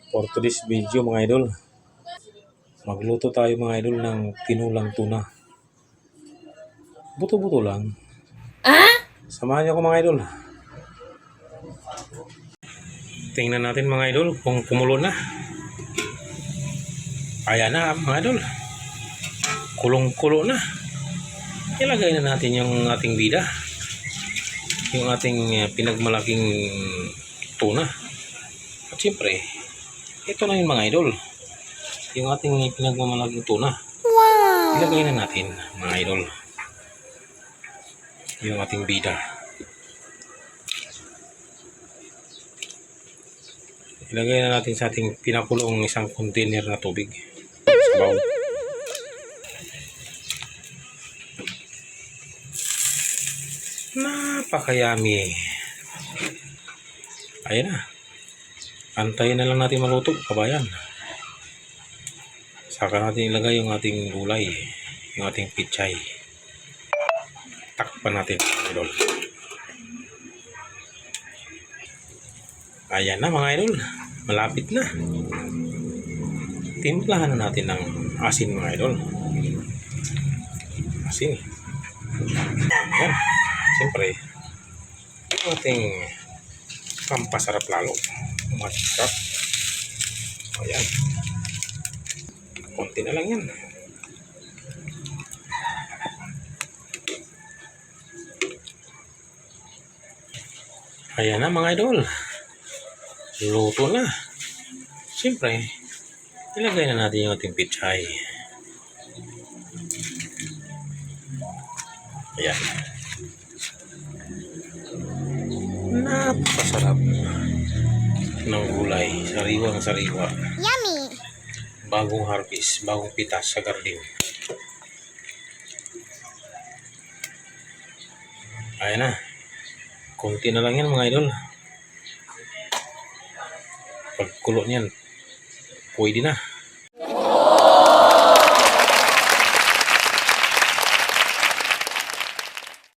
For today's video mga idol, magluto tayo mga idol ng tinulang tuna. Buto-buto lang. Samahan niyo ako mga idol. Tingnan natin mga idol kung kumulo na. Ayan na mga idol. Kulong-kulo na. Ilagay na natin yung ating bida. Yung ating pinagmalaking tuna. At siyempre, ito na yung mga idol. Yung ating pinagmamalaking tuna. Wow! Ilagay na natin mga idol. Yung ating bida. Ilagay na natin sa ating pinakulong isang container na tubig. Sa bowl. Napakayami. Ayan na. Antayin na lang natin maluto, kabayan. Saka natin ilagay yung ating gulay, yung ating pichay. Takpan natin, idol. Ayan na mga idol. Malapit na. Timplahan na natin ng asin mga idol. Asin. Ayan. Siyempre, yung ating pampasarap lalo. Masarap. Ayan. Konti na lang yan. Ayan na mga idol. Luto na. Siyempre, ilagay na natin yung ating pichay. Ayan. Napakasarap ng gulay. Sariwang sariwa. Yummy! Bagong harvest, bagong pitas sa garden. Ayan na. Kunti na lang yan mga idol. Pagkulo niyan, pwede na.